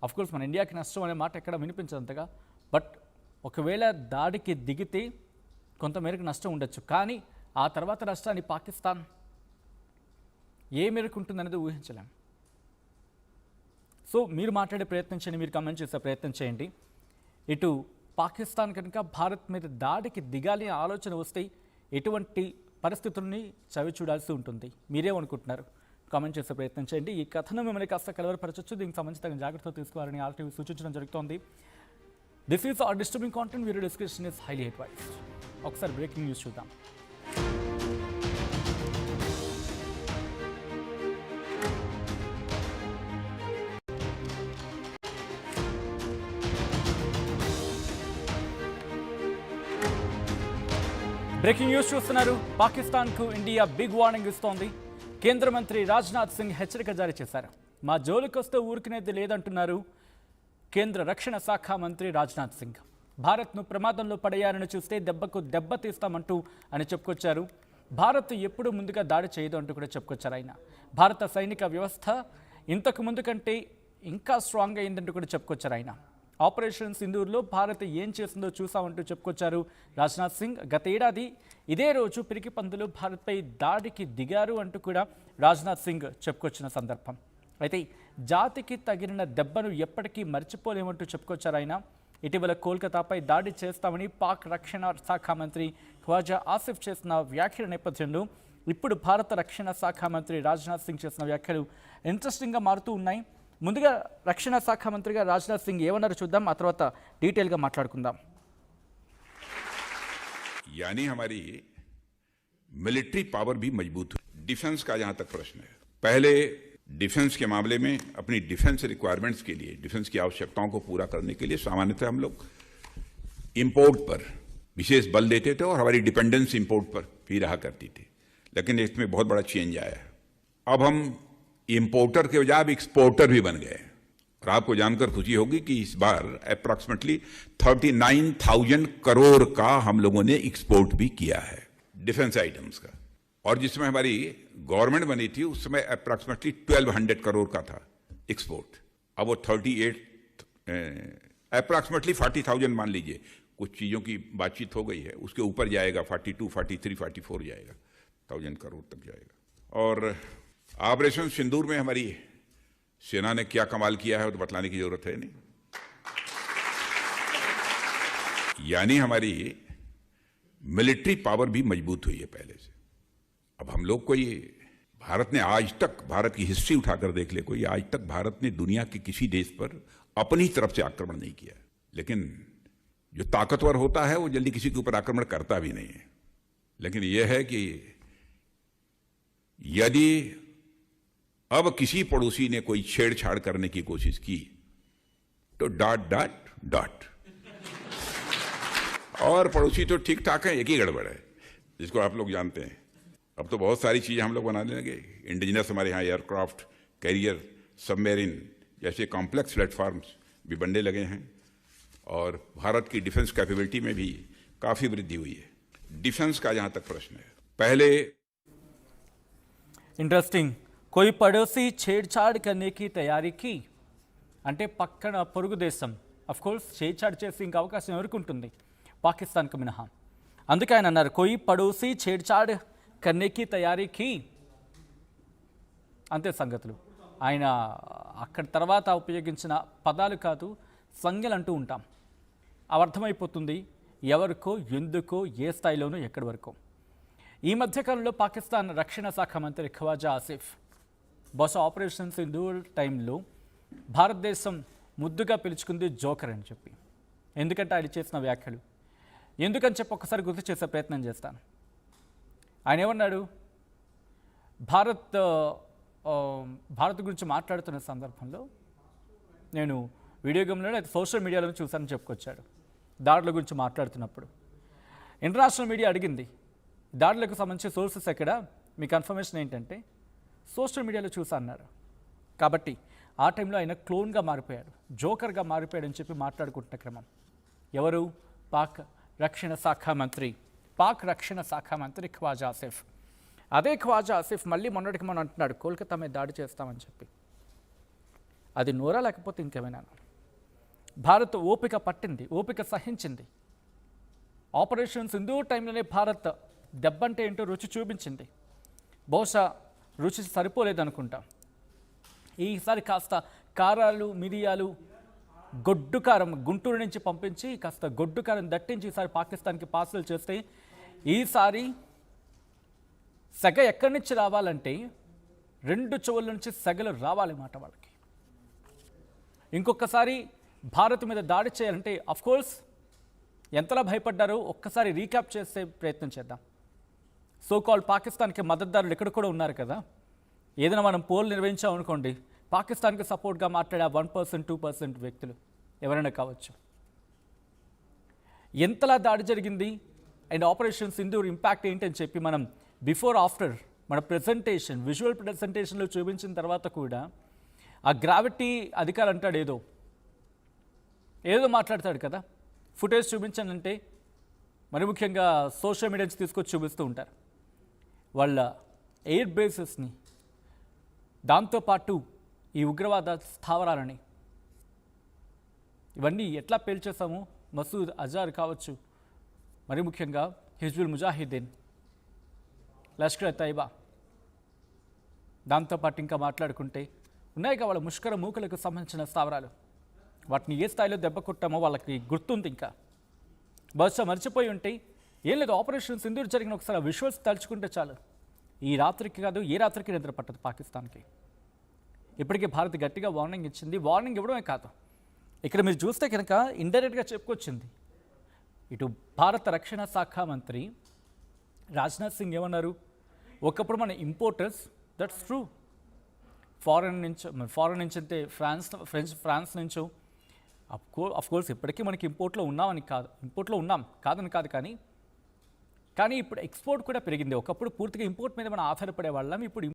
Of course మన ఇండియాకి నష్టం అనే మాట ఎక్కడ వినిపించదంతగా. బట్ ఒకవేళ దాడికి దిగితే కొంతమేరకు నష్టం ఉండొచ్చు, కానీ ఆ తర్వాత నష్టాన్ని పాకిస్తాన్ ఏ మేరకు ఉంటుందనేది ఊహించలేం. సో మీరు మాట్లాడే ప్రయత్నం చేయండి, మీరు కమెంట్ చేసే ప్రయత్నం చేయండి. ఇటు పాకిస్తాన్ కనుక భారత్ మీద దాడికి దిగాలి ఆలోచన వస్తే ఎటువంటి పరిస్థితుల్ని చవి చూడాల్సి ఉంటుంది. మీరేమనుకుంటున్నారు? కామెంట్ చేసే ప్రయత్నం చేయండి. ఈ కథను మిమ్మల్ని కాస్త కలవరపరచవచ్చు, దీనికి సంబంధించి తగిన జాగ్రత్తలు తీసుకోవాలని ఆర్టీవీ సూచించడం జరుగుతోంది. This is our disturbing content, video description is highly advised. ఒకసారి బ్రేకింగ్ న్యూస్ చూద్దాం. బ్రేకింగ్ న్యూస్ చూస్తున్నారు. పాకిస్తాన్కు ఇండియా బిగ్ వార్నింగ్ ఇస్తోంది. కేంద్ర మంత్రి రాజ్నాథ్ సింగ్ హెచ్చరిక జారీ చేశారు. మా జోలికొస్తే ఊరుకునేది లేదంటున్నారు కేంద్ర రక్షణ శాఖ మంత్రి రాజ్నాథ్ సింగ్. భారత్ను ప్రమాదంలో పడేయాలని చూస్తే దెబ్బకు దెబ్బ తీస్తామంటూ అని చెప్పుకొచ్చారు. భారత్ ఎప్పుడు ముందుగా దాడి చేయదు అంటూ కూడా చెప్పుకొచ్చారు ఆయన. భారత సైనిక వ్యవస్థ ఇంతకు ముందు కంటే ఇంకా స్ట్రాంగ్ అయిందంటూ కూడా చెప్పుకొచ్చారు ఆయన. ఆపరేషన్ సింధూర్లో భారత్ ఏం చేసిందో చూసామంటూ చెప్పుకొచ్చారు రాజ్నాథ్ సింగ్. గత ఏడాది ఇదే రోజు పిరికి పందులు భారత్పై దాడికి దిగారు అంటూ కూడా రాజ్నాథ్ సింగ్ చెప్పుకొచ్చిన సందర్భం. అయితే జాతికి తగిలిన దెబ్బను ఎప్పటికీ మర్చిపోలేమంటూ చెప్పుకొచ్చారు ఆయన. ఇటీవల కోల్కతాపై దాడి చేస్తామని పాక్ రక్షణ శాఖ మంత్రి ఖ్వాజా ఆసిఫ్ చేసిన వ్యాఖ్యల నేపథ్యంలో ఇప్పుడు భారత రక్షణ శాఖ మంత్రి రాజ్నాథ్ సింగ్ చేసిన వ్యాఖ్యలు ఇంట్రెస్టింగ్గా మారుతూ ఉన్నాయి. ముందుగా రక్షణ శాఖ మంత్రిగా రాజ్నాథ్ సింగ్ ఏమన్నారో చూద్దాం, ఆ తర్వాత డీటెయిల్గా మాట్లాడుకుందాం. यानी हमारी मिलिट्री पावर भी मजबूत हुई. डिफेंस का जहां तक प्रश्न है, पहले डिफेंस के मामले में अपनी डिफेंस रिक्वायरमेंट्स के लिए, डिफेंस की आवश्यकताओं को पूरा करने के लिए सामान्यतः हम लोग इंपोर्ट पर विशेष बल देते थे और हमारी डिपेंडेंस इंपोर्ट पर भी रहा करती थी. लेकिन इसमें बहुत बड़ा चेंज आया है. अब हम इंपोर्टर के बजाय एक्सपोर्टर भी बन गए. और आपको जानकर खुशी होगी कि इस बार अप्रॉक्सीमेटली 39,000 करोड़ का हम लोगों ने एक्सपोर्ट भी किया है डिफेंस आइटम्स का. और जिसमें हमारी गवर्नमेंट बनी थी उस समय अप्रॉक्सीमेटली 1200 करोड़ का था एक्सपोर्ट. अब वो 38 अप्रॉक्सीमेटली 40,000 मान लीजिए. कुछ चीज़ों की बातचीत हो गई है, उसके ऊपर जाएगा, 42, 43, 44 जाएगा, 1000 करोड़ तक जाएगा. और ऑपरेशन सिंदूर में हमारी सेना ने क्या कमाल किया है वो तो बतलाने की जरूरत है नहीं. यानी हमारी मिलिट्री पावर भी मजबूत हुई है पहले से. अब हम लोग कोई भारत ने आज तक, भारत की हिस्ट्री उठाकर देख ले कोई, आज तक भारत ने दुनिया के किसी देश पर अपनी तरफ से आक्रमण नहीं किया. लेकिन जो ताकतवर होता है वो जल्दी किसी के ऊपर आक्रमण करता भी नहीं है. लेकिन यह है कि यदि अब किसी पड़ोसी ने कोई छेड़छाड़ करने की कोशिश की तो डॉट डॉट डॉट. और पड़ोसी तो ठीक ठाक है, एक ही गड़बड़ है जिसको आप लोग जानते हैं. अब तो बहुत सारी चीजें हम लोग बनाने लगे. इंडिजिनस हमारे यहाँ एयरक्राफ्ट कैरियर, सबमरीन जैसे कॉम्प्लेक्स प्लेटफॉर्म्स भी बनने लगे हैं. और भारत की डिफेंस कैपेबिलिटी में भी काफी वृद्धि हुई है. डिफेंस का जहां तक प्रश्न है, पहले इंटरेस्टिंग, कोई पड़ोसी छेड़छाड़ करने की तैयारी की అంటే పక్కన పొరుగు దేశం అఫ్కోర్స్ छेड़छाड़ చేసే ఇంకా అవకాశం ఎవరికి ఉంటుంది, పాకిస్తాన్కు మినహా. అందుకే ఆయన అన్నారు కోయి పడోసీ छेड़छाड़ करने की तैयारी की. అంతే సంగతులు. ఆయన అక్కడ తర్వాత ఉపయోగించిన పదాలు కాదు, సంజ్ఞలు అంటూ ఉంటాం. అవి అర్థమైపోతుంది ఎవరికో, ఎందుకో, ఏ స్థాయిలోనూ, ఎక్కడి వరకు. ఈ మధ్యకాలంలో పాకిస్తాన్ రక్షణ శాఖ మంత్రి ఖ్వాజా ఆసిఫ్ బహుశా ఆపరేషన్ సింధూర్ టైంలో భారతదేశం ముద్దుగా పిలుచుకుంది జోకర్ అని చెప్పి. ఎందుకంటే ఆయన చేసిన వ్యాఖ్యలు ఎందుకని చెప్పి ఒకసారి గుర్తు చేసే ప్రయత్నం చేస్తాను. ఆయన ఏమన్నాడు, భారత్ గురించి మాట్లాడుతున్న సందర్భంలో నేను వీడియో గేమ్లో అయితే సోషల్ మీడియాలో చూసానని చెప్పుకొచ్చాడు. దాడుల గురించి మాట్లాడుతున్నప్పుడు ఇంటర్నేషనల్ మీడియా అడిగింది దాడులకు సంబంధించి సోర్సెస్ ఎక్కడ, మీ కన్ఫర్మేషన్ ఏంటంటే సోషల్ మీడియాలో చూసా అన్నారు. కాబట్టి ఆ టైంలో ఆయన క్లోన్గా మారిపోయాడు, జోకర్గా మారిపోయాడని చెప్పి మాట్లాడుకుంటున్న క్రమం. ఎవరు? పాక్ రక్షణ శాఖ మంత్రి ఖ్వాజా ఆసిఫ్. అదే ఖ్వాజా ఆసిఫ్ మళ్ళీ మొన్నటికి మనం అంటున్నాడు కోల్కతా మీద దాడి చేస్తామని చెప్పి. అది నోరా లేకపోతే ఇంకేమైనా? భారత్ ఓపిక పట్టింది, ఓపిక సహించింది. ఆపరేషన్ సింధూర్ టైంలోనే భారత్ దెబ్బంటే ఏంటో రుచి చూపించింది. బహుశా రుచి సరిపోలేదనుకుంటా. ఈసారి కాస్త కారాలు, మిరియాలు, గొడ్డు కారం గుంటూరు నుంచి పంపించి కాస్త గొడ్డు కారం దట్టించి ఈసారి పాకిస్తాన్కి పార్సల్ చేస్తే, ఈసారి సెగ ఎక్కడి నుంచి రావాలంటే 2 చెవుల నుంచి సెగలు రావాలి మాట వాళ్ళకి. ఇంకొకసారి భారత్ మీద దాడి చేయాలంటే అఫ్కోర్స్ ఎంతలా భయపడ్డారో ఒక్కసారి రీక్యాప్ చేసే ప్రయత్నం చేద్దాం. సో కాల్ పాకిస్తాన్కి మద్దతుదారులు ఇక్కడ కూడా ఉన్నారు కదా. ఏదైనా మనం పోల్ నిర్వహించామనుకోండి, పాకిస్తాన్కి సపోర్ట్గా మాట్లాడే 1%, 2% వ్యక్తులు ఎవరైనా కావచ్చు. ఎంతలా దాడి జరిగింది అండ్ ఆపరేషన్ సింధూర్ ఇంపాక్ట్ ఏంటని చెప్పి మనం బిఫోర్ ఆఫ్టర్ మన ప్రెజెంటేషన్, విజువల్ ప్రెజెంటేషన్లో చూపించిన తర్వాత కూడా ఆ గ్రావిటీ అధికారి అంటాడు ఏదో మాట్లాడతాడు కదా. ఫుటేజ్ చూపించానంటే మరి ముఖ్యంగా సోషల్ మీడియా నుంచి తీసుకొచ్చి చూపిస్తూ ఉంటారు వాళ్ళ ఎయిర్ బేసెస్ని, దాంతోపాటు ఈ ఉగ్రవాద స్థావరాలని. ఇవన్నీ ఎట్లా పేల్చేసాము? మసూద్ అజార్ కావచ్చు, మరి ముఖ్యంగా హిజ్బుల్ ముజాహిద్దీన్, లష్కర్ తైబా, దాంతోపాటు ఇంకా మాట్లాడుకుంటే ఉన్నాయి వాళ్ళ ముష్కర మూకలకు సంబంధించిన స్థావరాలు. వాటిని ఏ స్థాయిలో దెబ్బ కొట్టామో వాళ్ళకి గుర్తుంది. ఇంకా బహుశా మర్చిపోయి ఉంటే ఏం లేదు, ఆపరేషన్ సింధూర్ జరిగిన ఒకసారి విజువల్స్ తలుచుకుంటే చాలు. ఈ రాత్రికి కాదు, ఏ రాత్రికి నిద్ర పట్టదు పాకిస్తాన్కి. ఇప్పటికే భారత్ గట్టిగా వార్నింగ్ ఇచ్చింది. వార్నింగ్ ఇవ్వడమే కాదు, ఇక్కడ మీరు చూస్తే కనుక ఇండైరెక్ట్గా చెప్పుకొచ్చింది. ఇటు భారత రక్షణ శాఖ మంత్రి రాజ్నాథ్ సింగ్ ఏమన్నారు, ఒకప్పుడు మన ఇంపోర్టర్స్, దట్స్ ట్రూ, ఫారెన్ నుంచి అంటే ఫ్రాన్స్ నుంచో అఫ్కోర్స్ ఇప్పటికీ మనకి ఇంపోర్ట్లో ఉన్నాం కాదని కాదు, కానీ ఇప్పుడు ఎక్స్పోర్ట్ కూడా పెరిగింది. ఒకప్పుడు పూర్తిగా ఇంపోర్ట్ మీద మనం ఆధారపడే వాళ్ళం. ఇప్పుడు